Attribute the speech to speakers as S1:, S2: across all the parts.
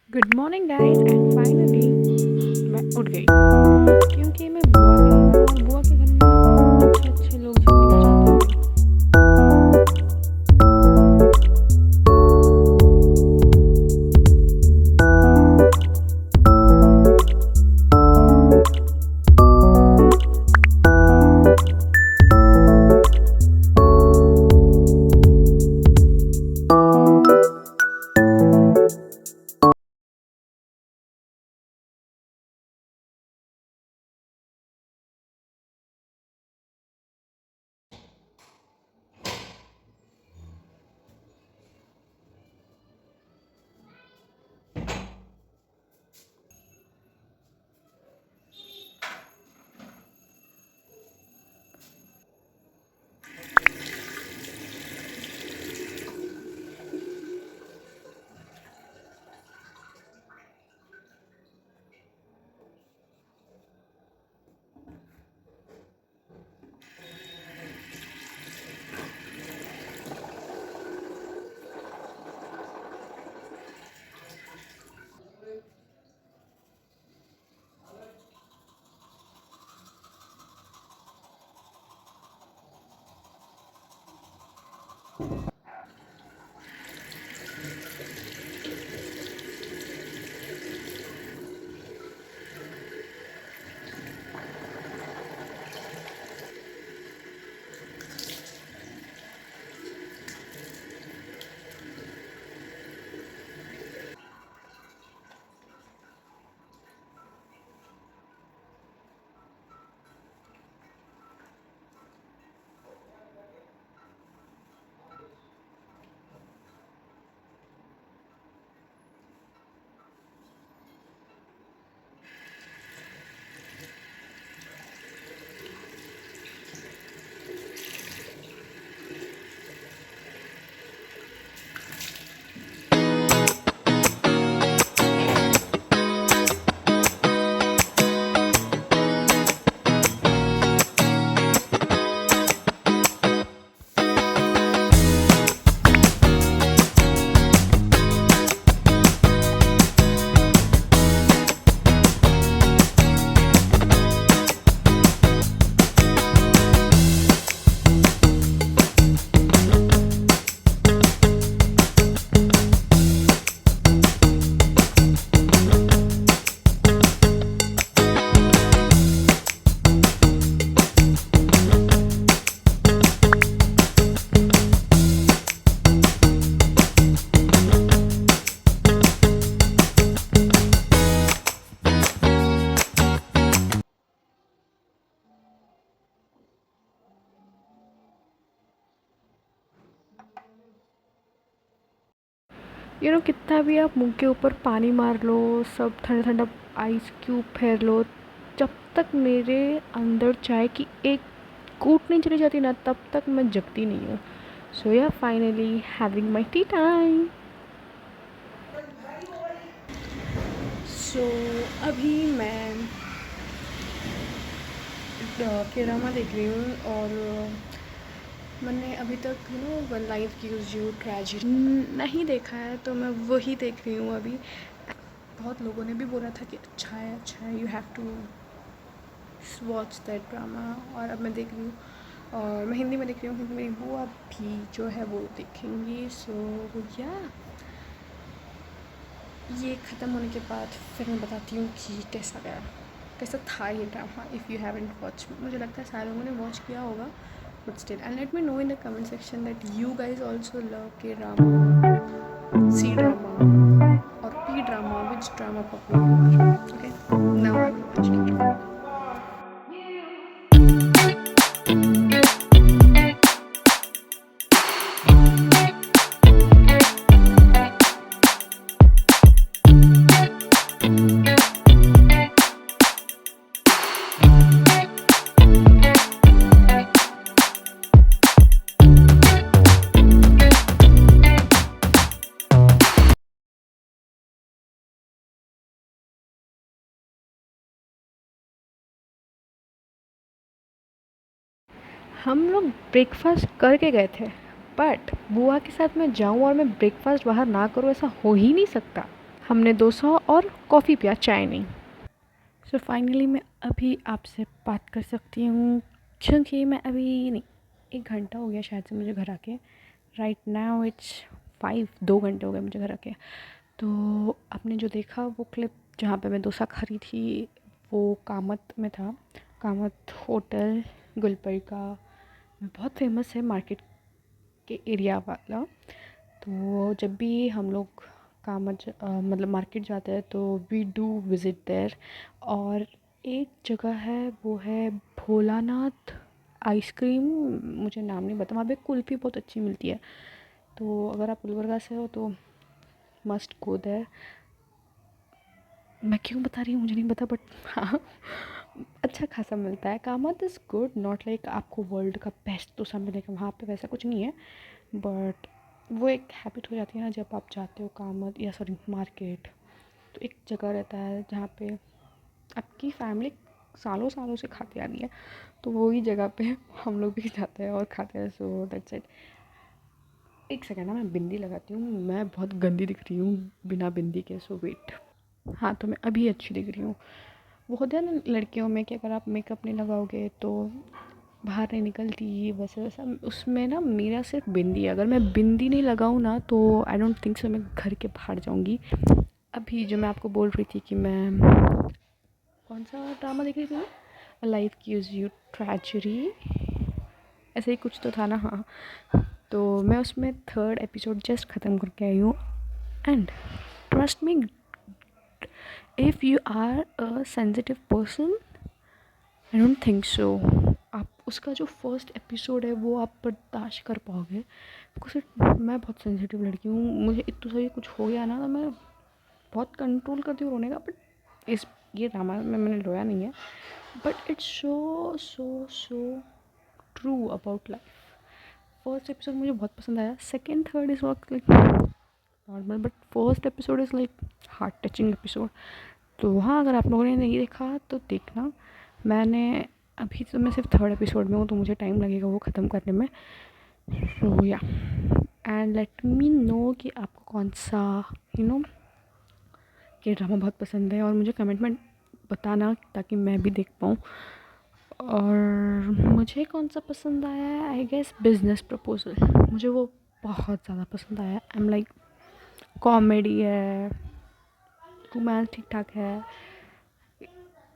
S1: Good morning guys and finally मैं उठ गई क्योंकि मैं बुआ गई हूँ और बुआ के घर में अच्छे अच्छे लोग जल्दी आ जाते हैं। कितना भी आप मुंह के ऊपर पानी मार लो, सब ठंडा ठंडा आइस क्यूब फेर लो, जब तक मेरे अंदर चाय की एक कूट नहीं चली जाती ना, तब तक मैं जगती नहीं हूँ। So yeah finally having my tea time. So अभी मैं ड्रामा देख रही हूँ और मैंने अभी तक one life gives you tragedy नहीं देखा है, तो मैं वही देख रही हूँ अभी। बहुत लोगों ने भी बोला था कि अच्छा है, you have to watch that drama, और अब मैं देख रही हूँ। और मैं हिंदी में देख रही हूँ क्योंकि मेरी बुआ भी जो है वो देखेंगी। सो या ये ख़त्म होने के बाद फिर मैं बताती हूँ कि कैसा गया, कैसा था ये drama. If you haven't watch, मुझे लगता है सारे लोगों ने वॉच किया होगा, but still, and let me know in the comment section that you guys also love के ड्रामा, सी ड्रामा और P drama, which drama popular. Okay, now I will watch. हम लोग ब्रेकफास्ट करके गए थे, बट बुआ के साथ मैं जाऊं और मैं ब्रेकफास्ट बाहर ना करूं, ऐसा हो ही नहीं सकता। हमने डोसा और कॉफ़ी पिया, चाय नहीं। सो फाइनली मैं अभी आपसे बात कर सकती हूँ, क्योंकि मैं अभी नहीं, 1 घंटा हो गया शायद से मुझे घर आके। राइट नाउ इट्स 5, 2 घंटे हो गए मुझे घर आके। तो आपने जो देखा वो क्लिप जहाँ पे मैं डोसा खा रही थी, वो कामत में था। कामत होटल गुलबर्गा में बहुत फेमस है, मार्केट के एरिया वाला। तो जब भी हम लोग मतलब मार्केट जाते हैं तो वी डू विज़िट देयर। और एक जगह है, वो है भोलानाथ आइसक्रीम, मुझे नाम नहीं पता। वहाँ पे कुल्फ़ी बहुत अच्छी मिलती है। तो अगर आप गुलबर्गा से हो तो मस्ट गो देयर। मैं क्यों बता रही हूँ मुझे नहीं पता, बट हाँ अच्छा खासा मिलता है। Kamat is good, not like आपको वर्ल्ड का बेस्ट डोसा मिलेगा वहाँ पे, वैसा कुछ नहीं है। बट वो एक हैबिट हो जाती है ना, जब आप जाते हो कामत या सॉरी मार्केट, तो एक जगह रहता है जहाँ पे आपकी फैमिली सालों सालों से खाती आ रही है, तो वही जगह पे हम लोग भी जाते हैं और खाते हैं। So that's it. एक सेकेंड ना, मैं बिंदी लगाती हूँ, मैं बहुत गंदी दिख रही हूँ बिना बिंदी के। सो वेट, हाँ तो मैं अभी अच्छी दिख रही हूँ। वो होता है ना लड़कियों में कि अगर आप मेकअप नहीं लगाओगे तो बाहर नहीं निकलती, वैसे वैसा उसमें ना मेरा सिर्फ बिंदी है। अगर मैं बिंदी नहीं लगाऊँ ना तो आई डोंट थिंक सो मैं घर के बाहर जाऊँगी। अभी जो मैं आपको बोल रही थी कि मैं कौन सा ड्रामा देख रही थी, मैं लाइफ गिव्स यू ट्रेजेडी, ऐसे ही कुछ तो था ना। हाँ, तो मैं उसमें 3rd एपिसोड जस्ट ख़त्म करके आई हूँ। And trust me, if you are a sensitive person, I don't think so आप उसका जो फर्स्ट एपिसोड है वो आप बर्दाश्त कर पाओगे। बिकॉज मैं बहुत सेंसिटिव लड़की हूँ, मुझे इतना सा कुछ हो गया ना तो मैं बहुत कंट्रोल करती हूँ रोने का। बट इस ये ड्रामा में मैंने रोया नहीं है, but it's so so so true about life. First episode मुझे बहुत पसंद आया, second third is what like normal, but first episode is like heart touching episode. तो हाँ, अगर आप लोगों ने नहीं देखा तो देखना। मैंने अभी तो मैं सिर्फ 3rd एपिसोड में हूँ, तो मुझे टाइम लगेगा वो ख़त्म करने में। सो या, एंड लेट मी नो कि आपको कौन सा ये ड्रामा बहुत पसंद है, और मुझे कमेंट में बताना ताकि मैं भी देख पाऊँ। और मुझे कौन सा पसंद आया है, आई गेस बिजनेस प्रपोजल, मुझे वो बहुत ज़्यादा पसंद आया। आई एम लाइक, कॉमेडी है, रोमांस ठीक ठाक है,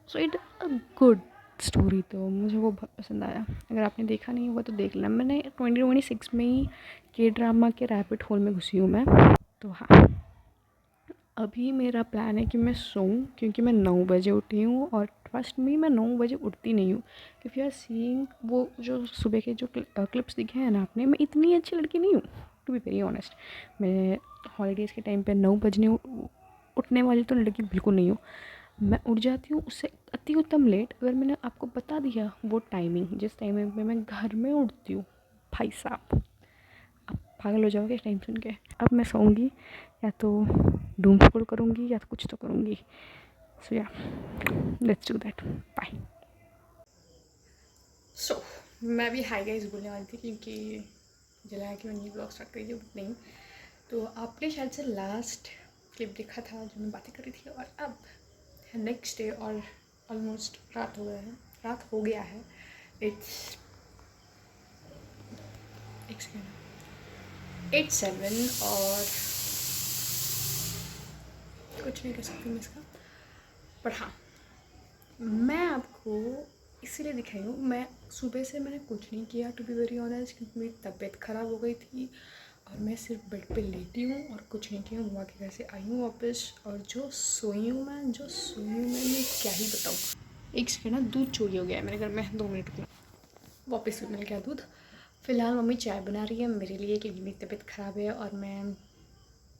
S1: so it a good story, तो मुझे वो बहुत पसंद आया। अगर आपने देखा नहीं होगा तो देख लेना। मैंने 2026 में ही के ड्रामा के रैबिट होल में घुसी हूँ मैं। तो हाँ, अभी मेरा प्लान है कि मैं सोऊं, क्योंकि मैं 9 बजे उठी हूँ, और ट्रस्ट मी मैं 9 बजे उठती नहीं हूँ। इफ़ यू आर सीइंग वो जो सुबह के जो क्लिप्स दिखे हैं ना आपने, मैं इतनी अच्छी लड़की नहीं हूँ, टू बी वेरी ऑनेस्ट। मैं हॉलीडेज़ के टाइम पे 9 बजने उठने वाली तो लड़की बिल्कुल नहीं हूँ। मैं उठ जाती हूँ उससे अति उत्तम लेट। अगर मैंने आपको बता दिया वो टाइमिंग, जिस टाइमिंग पे मैं घर में उठती हूँ, भाई साहब आप पागल हो जाओगे इस टाइम सुन के। अब मैं सोऊंगी, या तो डूम स्क्रॉल करूँगी या तो कुछ तो करूँगी। सो या, लेट्स डू दैट, बाय। सो मैं भी हाई गाइस बोलने वाली थी, क्योंकि मुझे लगा कि मैं न्यू ब्लॉग स्टार्ट करी थी, बट नहीं। तो आपने शायद से लास्ट क्लिप देखा था जो मैं बातें कर रही थी, और अब नेक्स्ट डे, और ऑलमोस्ट रात हो गया है। इट्स 8-7, और कुछ नहीं कर सकती मैं इसका। पर हाँ, मैं आपको इसीलिए दिखाई हूँ। मैं सुबह से मैंने कुछ नहीं किया, टू बी वेरी ऑनेस्ट, क्योंकि मेरी तबीयत ख़राब हो गई थी, और मैं सिर्फ बेड पे लेटी हूँ और कुछ नहीं किया हूँ। वहाँ के घर से आई हूँ वापस, और जो सोई हूँ मैं क्या ही बताऊँ। एक सेकेंड ना, दूध चोरी हो गया है मेरे घर में, 2 मिनट के वापस मिल गया दूध। फ़िलहाल मम्मी चाय बना रही है मेरे लिए, क्योंकि मेरी तबीयत ख़राब है और मैं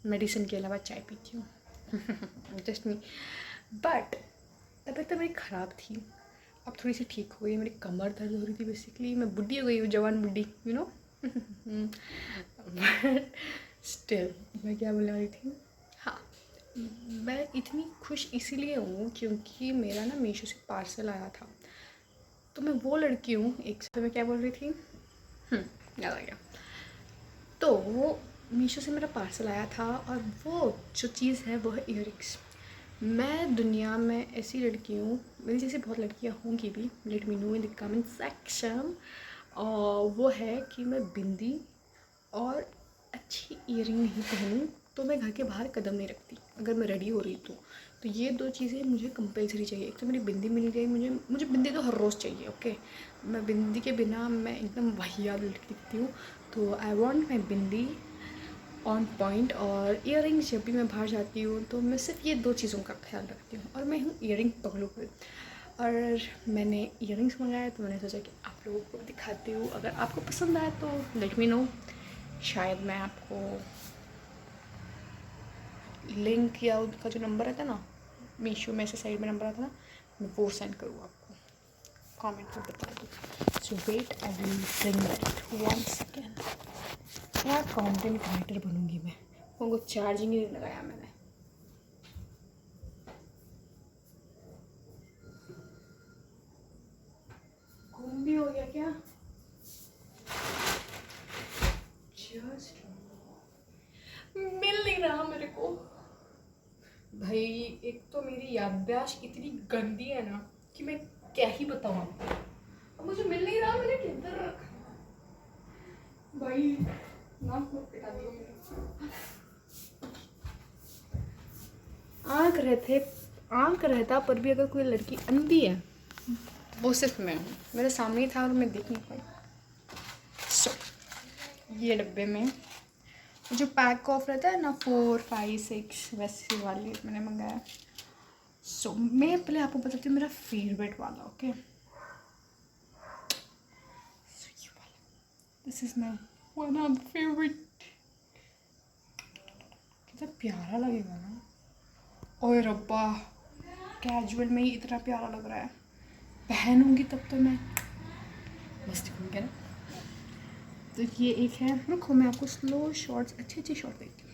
S1: मेडिसिन के अलावा चाय पीती हूँ। Just me. बट तबीयत तो मेरी ख़राब थी, अब थोड़ी सी ठीक हो गई। मेरी कमर दर्द हो रही थी बेसिकली। मैं बुढ़ी हो गई हूँ, जवान बुढ़ी, यू नो। बट स्टिल, मैं क्या बोलने वाली थी, हाँ, मैं इतनी खुश इसीलिए हूँ क्योंकि मेरा ना मीशो से पार्सल आया था। तो मैं वो लड़की हूँ, एक से मैं क्या बोल रही थी, याद आ गया। तो मीशो से मेरा पार्सल आया था और वो जो चीज़ है वो है ईयरिंग्स। मैं दुनिया में ऐसी लड़की हूँ, मेरी जैसी बहुत लड़कियाँ होंगी भी, let me know in the comment section. और वो है कि मैं बिंदी और अच्छी ईयरिंग नहीं पहनूँ तो मैं घर के बाहर कदम नहीं रखती, अगर मैं रेडी हो रही तो ये दो चीज़ें मुझे कंपलसरी चाहिए। एक तो मेरी बिंदी मिल गई, मुझे बिंदी तो हर रोज़ चाहिए। ओके, मैं बिंदी के बिना मैं एकदम वाहियात लड़की दिखती हूँ। तो I want my bindi on point. और ईयरिंग्स जब भी मैं बाहर जाती हूँ तो मैं सिर्फ ये दो चीज़ों का ख्याल रखती हूँ, और मैं हूँ ईयरिंग पगलू पर। और मैंने ईयरिंग्स मंगाए तो मैंने सोचा कि आप लोगों को दिखाती हूँ, अगर आपको पसंद आए तो लेट मी नो। शायद मैं आपको लिंक या उनका जो नंबर रहता है ना, मीशो में से साइड में नंबर आता है ना, मैं वो सेंड करूँ आपको, कमेंट में बता दूँ। So wait, I will bring that one second. क्या कंटेंट क्रिएटर बनूंगी मैं, उनको चार्जिंग ही नहीं लगाया मैंने। घूम भी हो गया क्या? जस्ट मिल नहीं रहा मेरे को भाई। एक तो मेरी याददाश्त इतनी गंदी है ना कि मैं क्या ही बताऊँ आपको। अब मुझे मिल नहीं रहा, मैंने किधर रखा भाई, नाक में पिटा दिया मेरे। आंख रहता पर भी अगर कोई लड़की अंधी है वो सिर्फ मैं हूँ। मेरे सामने ही था और मैं देख नहीं पाई। सो ये डब्बे में जो पैक ऑफ रहता है ना, 4, 5, 6 वैसे वाली मैंने मंगाया। सो मैं पहले आपको बताती हूँ मेरा फेवरेट वाला। Okay, this is my one of the favourite. कितना प्यारा लगेगा ना, ओए रब्बा, कैजुअल में ही इतना प्यारा लग रहा है, पहनूंगी तब तो मैं मस्त दिखूंगी ना। तो ये एक है, रुको मैं आपको स्लो शॉट्स, अच्छी अच्छी शॉट देती हूँ।